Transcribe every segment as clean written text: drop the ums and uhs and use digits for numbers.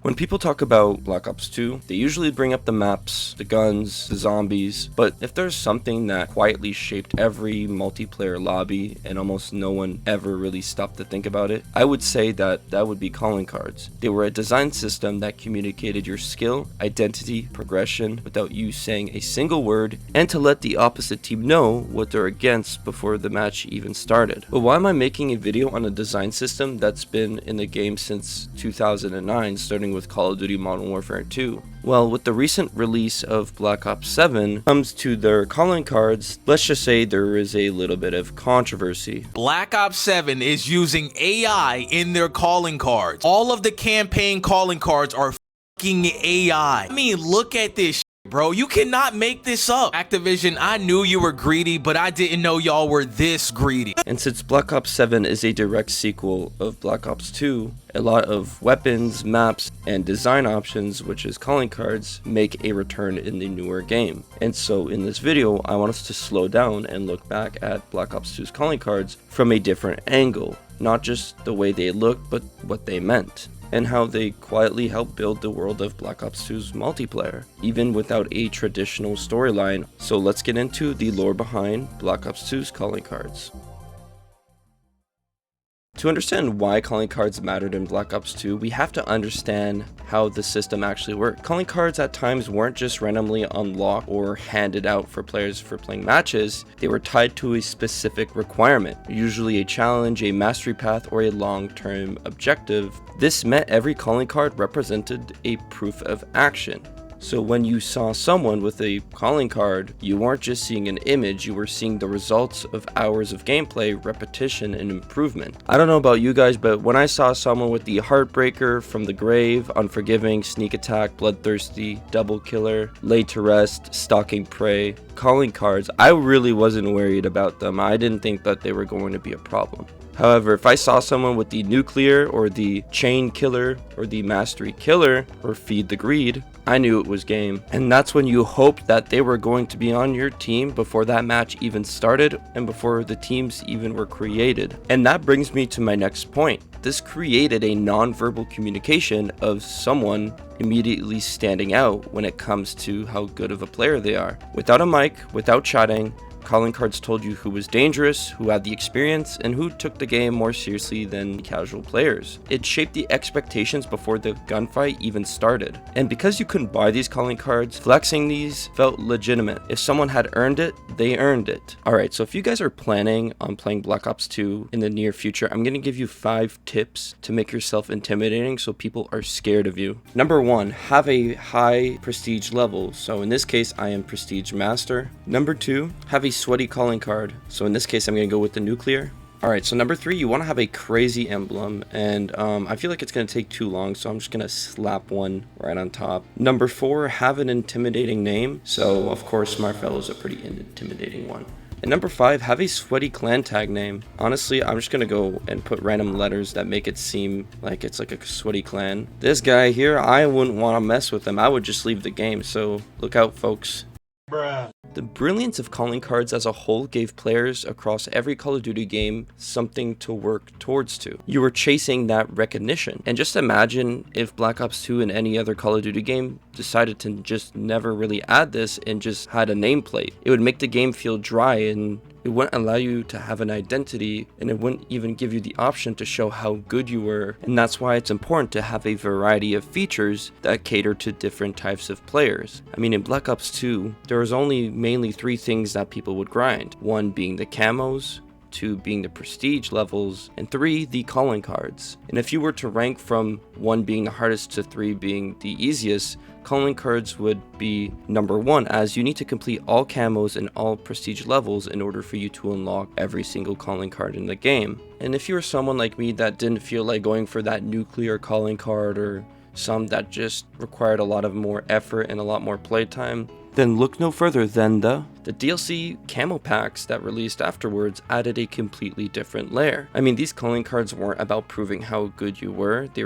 When people talk about Black Ops 2, they usually bring up the maps, the guns, the zombies, but if there's something that quietly shaped every multiplayer lobby and almost no one ever really stopped to think about it, I would say that would be calling cards. They were a design system that communicated your skill, identity, progression without you saying a single word, and to let the opposite team know what they're against before the match even started. But why am I making a video on a design system that's been in the game since 2009, starting with Call of Duty Modern Warfare 2? Well, with the recent release of Black Ops 7 comes to their calling cards, let's just say there is a little bit of controversy. Black Ops 7 is using AI in their calling cards. All of the campaign calling cards are fucking AI. I mean, look at this bro. You cannot make this up. Activision, I knew you were greedy, but I didn't know y'all were this greedy. And since Black Ops 7 is a direct sequel of Black Ops 2, a lot of weapons, maps, and design options, which is calling cards, make a return in the newer game. And so in this video, I want us to slow down and look back at Black Ops 2's calling cards from a different angle. Not just the way they look, but what they meant, and how they quietly helped build the world of Black Ops 2's multiplayer, even without a traditional storyline. So let's get into the lore behind Black Ops 2's calling cards. To understand why calling cards mattered in Black Ops 2, we have to understand how the system actually worked. Calling cards at times weren't just randomly unlocked or handed out for players for playing matches, they were tied to a specific requirement, usually a challenge, a mastery path, or a long-term objective. This meant every calling card represented a proof of action. So when you saw someone with a calling card, you weren't just seeing an image, you were seeing the results of hours of gameplay, repetition, and improvement. I don't know about you guys, but when I saw someone with the Heartbreaker, From the Grave, Unforgiving, Sneak Attack, Bloodthirsty, Double Killer, Laid to Rest, Stalking Prey, calling cards, I really wasn't worried about them. I didn't think that they were going to be a problem. However, if I saw someone with the Nuclear or the Chain Killer or the Mastery Killer or Feed the Greed, I knew it was game. And that's when you hoped that they were going to be on your team before that match even started and before the teams even were created. And that brings me to my next point. This created a non-verbal communication of someone immediately standing out when it comes to how good of a player they are. Without a mic, without chatting, calling cards told you who was dangerous, who had the experience, and who took the game more seriously than casual players. It shaped the expectations before the gunfight even started. And because you couldn't buy these calling cards, flexing these felt legitimate. If someone had earned it, they earned it. Alright, so if you guys are planning on playing Black Ops 2 in the near future, I'm going to give you 5 tips to make yourself intimidating so people are scared of you. Number 1, have a high prestige level. So in this case, I am Prestige Master. Number 2, have a sweaty calling card. So in this case, I'm going to go with the Nuclear. Alright, so number 3, you want to have a crazy emblem, and I feel like it's going to take too long, so I'm just going to slap one right on top. Number 4, have an intimidating name. So of course, Marfello is a pretty intimidating one. And number 5, have a sweaty clan tag name. Honestly, I'm just going to go and put random letters that make it seem like it's like a sweaty clan. This guy here, I wouldn't want to mess with him. I would just leave the game, so look out, folks. Bruh. The brilliance of calling cards as a whole gave players across every Call of Duty game something to work towards to. You were chasing that recognition. And just imagine if Black Ops 2 and any other Call of Duty game decided to just never really add this and just had a nameplate. It would make the game feel dry, and it wouldn't allow you to have an identity, and it wouldn't even give you the option to show how good you were. And that's why it's important to have a variety of features that cater to different types of players. I mean, in Black Ops 2, there was only mainly 3 things that people would grind. 1 being the camos, 2 being the prestige levels, and 3 the calling cards. And if you were to rank from 1 being the hardest to 3 being the easiest, calling cards would be number 1, as you need to complete all camos and all prestige levels in order for you to unlock every single calling card in the game. And if you were someone like me that didn't feel like going for that Nuclear calling card, or some that just required a lot of more effort and a lot more playtime, Then look no further than the DLC camo packs that released afterwards added a completely different layer. I mean, these calling cards weren't about proving how good you were, they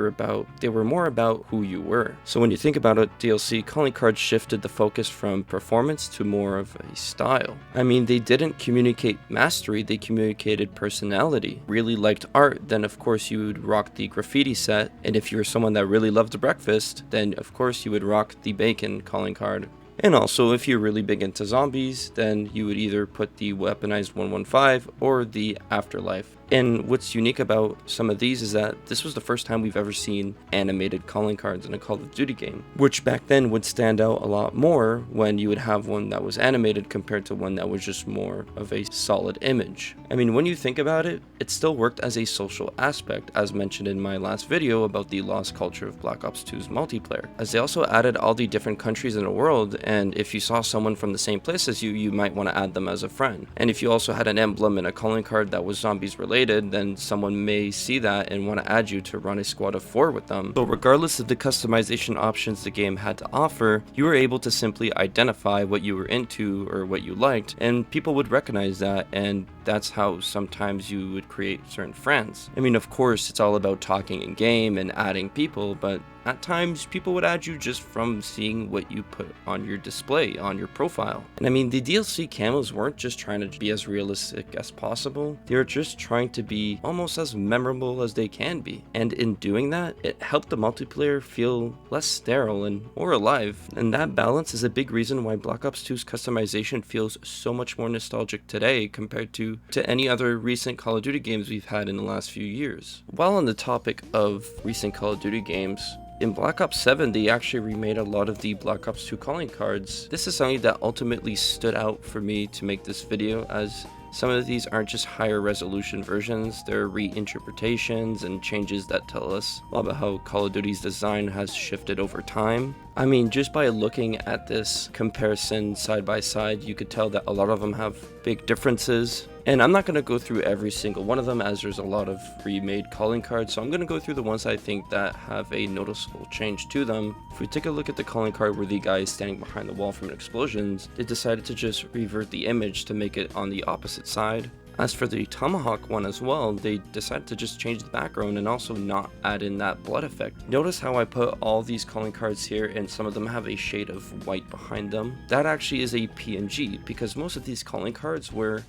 were more about who you were. So when you think about it, DLC calling cards shifted the focus from performance to more of a style. I mean, they didn't communicate mastery, they communicated personality. Really liked art, then of course you would rock the graffiti set, and if you were someone that really loved breakfast, then of course you would rock the bacon calling card. And also, if you're really big into zombies, then you would either put the weaponized 115 or the afterlife. And what's unique about some of these is that this was the first time we've ever seen animated calling cards in a Call of Duty game, which back then would stand out a lot more when you would have one that was animated compared to one that was just more of a solid image. I mean, when you think about it, it still worked as a social aspect, as mentioned in my last video about the lost culture of Black Ops 2's multiplayer, as they also added all the different countries in the world, and if you saw someone from the same place as you might want to add them as a friend. And if you also had an emblem in a calling card that was zombies related, then someone may see that and want to add you to run a squad of 4 with them. So regardless of the customization options the game had to offer, you were able to simply identify what you were into or what you liked, and people would recognize that, and that's how sometimes you would create certain friends. I mean, of course, it's all about talking in game and adding people, but at times, people would add you just from seeing what you put on your display, on your profile. And I mean, the DLC camos weren't just trying to be as realistic as possible, they were just trying to be almost as memorable as they can be. And in doing that, it helped the multiplayer feel less sterile and more alive. And that balance is a big reason why Black Ops 2's customization feels so much more nostalgic today compared to any other recent Call of Duty games we've had in the last few years. While on the topic of recent Call of Duty games, in Black Ops 7, they actually remade a lot of the Black Ops 2 calling cards. This is something that ultimately stood out for me to make this video, as some of these aren't just higher resolution versions, they're reinterpretations and changes that tell us about how Call of Duty's design has shifted over time. I mean, just by looking at this comparison side by side, you could tell that a lot of them have big differences. And I'm not going to go through every single one of them, as there's a lot of remade calling cards, so I'm going to go through the ones I think that have a noticeable change to them. If we take a look at the calling card where the guy is standing behind the wall from explosions, they decided to just revert the image to make it on the opposite side. As for the Tomahawk one as well, they decided to just change the background and also not add in that blood effect. Notice how I put all these calling cards here and some of them have a shade of white behind them. That actually is a PNG, because most of these calling cards weren't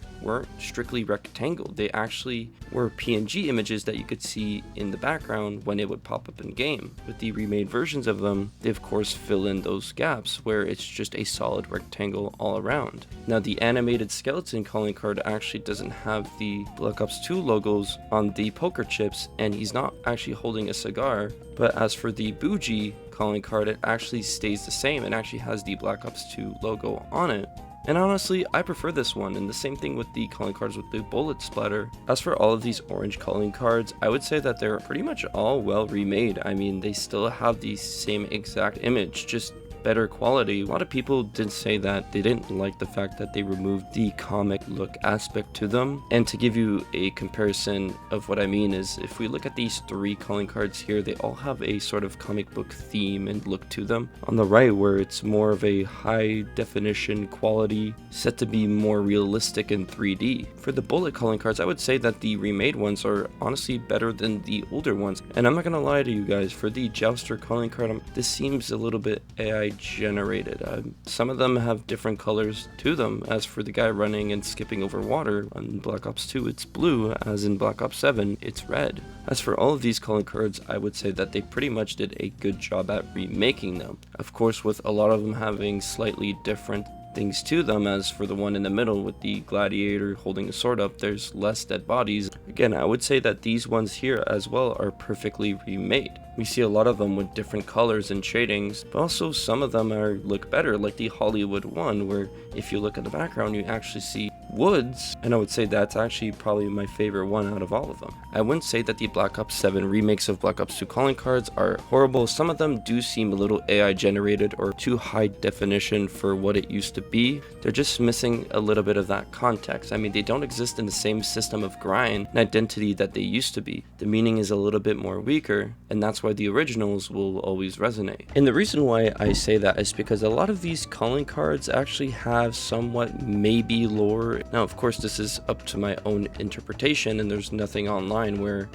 strictly rectangle. They actually were PNG images that you could see in the background when it would pop up in game. With the remade versions of them, they of course fill in those gaps where it's just a solid rectangle all around. Now the animated skeleton calling card actually doesn't have the Black Ops 2 logos on the poker chips, and he's not actually holding a cigar. But as for the Bougie calling card, it actually stays the same and actually has the Black Ops 2 logo on it. And honestly, I prefer this one, and the same thing with the calling cards with the bullet splatter. As for all of these orange calling cards, I would say that they're pretty much all well remade. I mean, they still have the same exact image, just better quality. A lot of people did say that they didn't like the fact that they removed the comic look aspect to them. And to give you a comparison of what I mean is, if we look at these 3 calling cards here, they all have a sort of comic book theme and look to them. On the right, where it's more of a high definition quality, set to be more realistic in 3D. For the bullet calling cards, I would say that the remade ones are honestly better than the older ones. And I'm not gonna lie to you guys, for the Jouster calling card, this seems a little bit AI generated. Some of them have different colors to them. As for the guy running and skipping over water on Black Ops 2, it's blue, as in Black Ops 7, it's red. As for all of these calling cards, I would say that they pretty much did a good job at remaking them. Of course, with a lot of them having slightly different things to them. As for the one in the middle with the gladiator holding a sword up, there's less dead bodies. Again, I would say that these ones here as well are perfectly remade. We see a lot of them with different colors and shadings, but also some of them look better, like the Hollywood one, where if you look at the background, you actually see Woods, and I would say that's actually probably my favorite one out of all of them. I wouldn't say that the Black Ops 7 remakes of Black Ops 2 calling cards are horrible. Some of them do seem a little AI generated or too high definition for what it used to be. They're just missing a little bit of that context. I mean, they don't exist in the same system of grind and identity that they used to be. The meaning is a little bit more weaker, and that's why the originals will always resonate. And the reason why I say that is because a lot of these calling cards actually have somewhat maybe lore. Now, of course, this is up to my own interpretation, and there's nothing online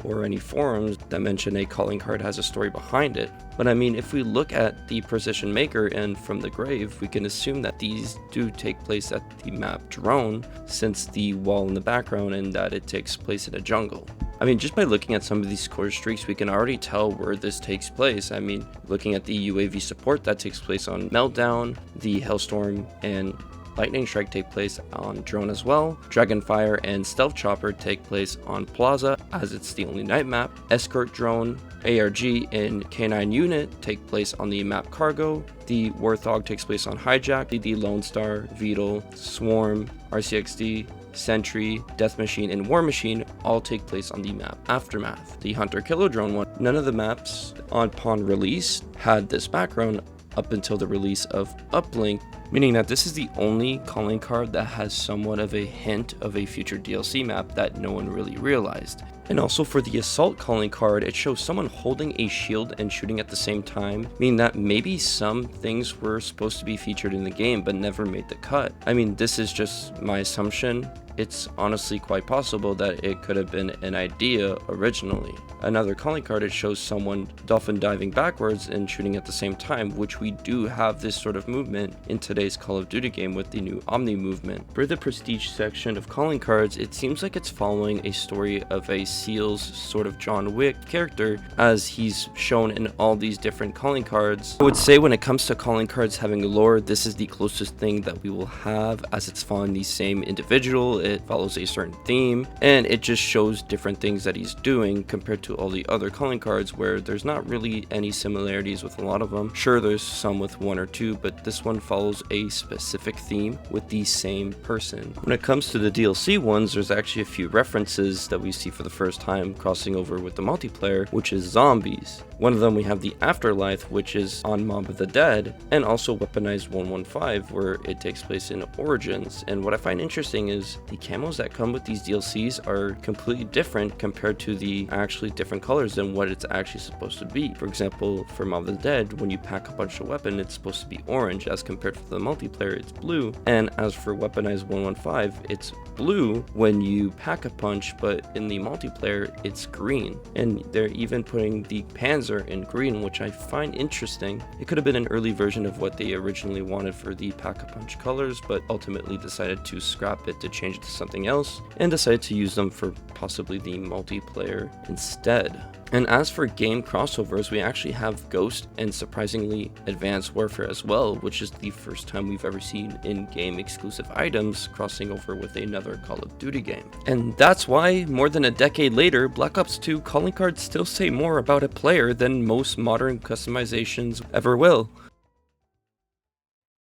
or any forums that mention a calling card has a story behind it. But I mean, if we look at the Precision Maker and From the Grave, we can assume that these do take place at the map Drone, since the wall in the background, and that it takes place in a jungle. I mean, just by looking at some of these score streaks, we can already tell where this takes place. I mean, looking at the UAV support, that takes place on Meltdown, the Hellstorm and Lightning Strike take place on Drone as well. Dragonfire and Stealth Chopper take place on Plaza, as it's the only night map. Escort Drone, ARG, and K9 Unit take place on the map Cargo. The Warthog takes place on Hijack. The Lone Star, Beetle, Swarm, RCXD, Sentry, Death Machine, and War Machine all take place on the map Aftermath. The Hunter Killer Drone one, none of the maps upon release had this background up until the release of Uplink, meaning that this is the only calling card that has somewhat of a hint of a future DLC map that no one really realized. And also for the Assault calling card, it shows someone holding a shield and shooting at the same time, meaning that maybe some things were supposed to be featured in the game but never made the cut. I mean, this is just my assumption. It's honestly quite possible that it could have been an idea originally. Another calling card, it shows someone dolphin diving backwards and shooting at the same time, which we do have this sort of movement in today's Call of Duty game with the new Omni movement. For the prestige section of calling cards, it seems like it's following a story of a SEAL's sort of John Wick character, as he's shown in all these different calling cards. I would say when it comes to calling cards having lore, this is the closest thing that we will have, as it's following the same individual. It follows a certain theme, and it just shows different things that he's doing compared to all the other calling cards where there's not really any similarities with a lot of them. Sure, there's some with one or two, but this one follows a specific theme with the same person. When it comes to the DLC ones, there's actually a few references that we see for the first time crossing over with the multiplayer, which is zombies. One of them, we have the Afterlife, which is on Mob of the Dead, and also Weaponized 115, where it takes place in Origins. And what I find interesting is the camos that come with these DLCs are completely different compared to the actually different colors than what it's actually supposed to be. For example, for Mob of the Dead, when you pack a bunch of weapon, it's supposed to be orange, as compared to the multiplayer, it's blue. And as for Weaponized 115, it's blue when you pack a punch, but in the multiplayer, it's green. And they're even putting the Panzer in green, which I find interesting. It could have been an early version of what they originally wanted for the pack-a-punch colors, but ultimately decided to scrap it to change it to something else, and decided to use them for possibly the multiplayer instead. And as for game crossovers, we actually have Ghost and surprisingly Advanced Warfare as well, which is the first time we've ever seen in-game exclusive items crossing over with another Call of Duty game. And that's why, more than a decade later, Black Ops 2 calling cards still say more about a player than most modern customizations ever will.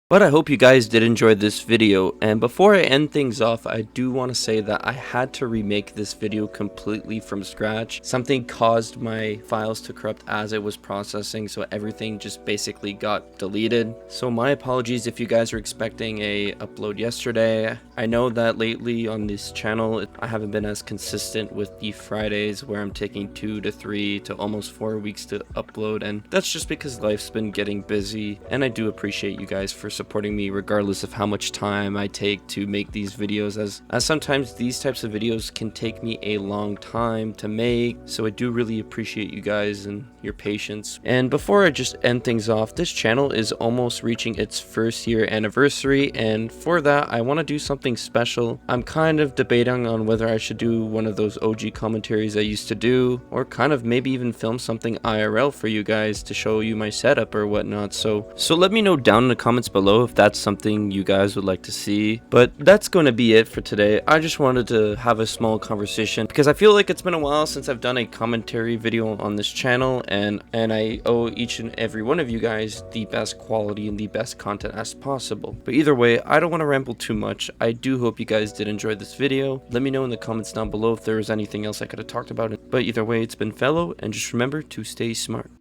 But I hope you guys did enjoy this video, and before I end things off, I do want to say that I had to remake this video completely from scratch. Something caused my files to corrupt as it was processing, so everything just basically got deleted. So my apologies if you guys are expecting a upload yesterday. I know that lately on this channel, I haven't been as consistent with the Fridays, where I'm taking 2 to 3 to almost 4 weeks to upload, and that's just because life's been getting busy, and I do appreciate you guys for supporting me regardless of how much time I take to make these videos, as sometimes these types of videos can take me a long time to make, so I do really appreciate you guys and your patience. And before I just end things off, this channel is almost reaching its first year anniversary, and for that I want to do something special. I'm kind of debating on whether I should do one of those OG commentaries I used to do, or kind of maybe even film something IRL for you guys to show you my setup or whatnot. So let me know down in the comments below if that's something you guys would like to see. But that's going to be it for today. I just wanted to have a small conversation because I feel like it's been a while since I've done a commentary video on this channel, and I owe each and every one of you guys the best quality and the best content as possible. But either way, I don't want to ramble too much. I do hope you guys did enjoy this video. Let me know in the comments down below if there was anything else I could have talked about. But either way, it's been Fellow, and just remember to stay smart.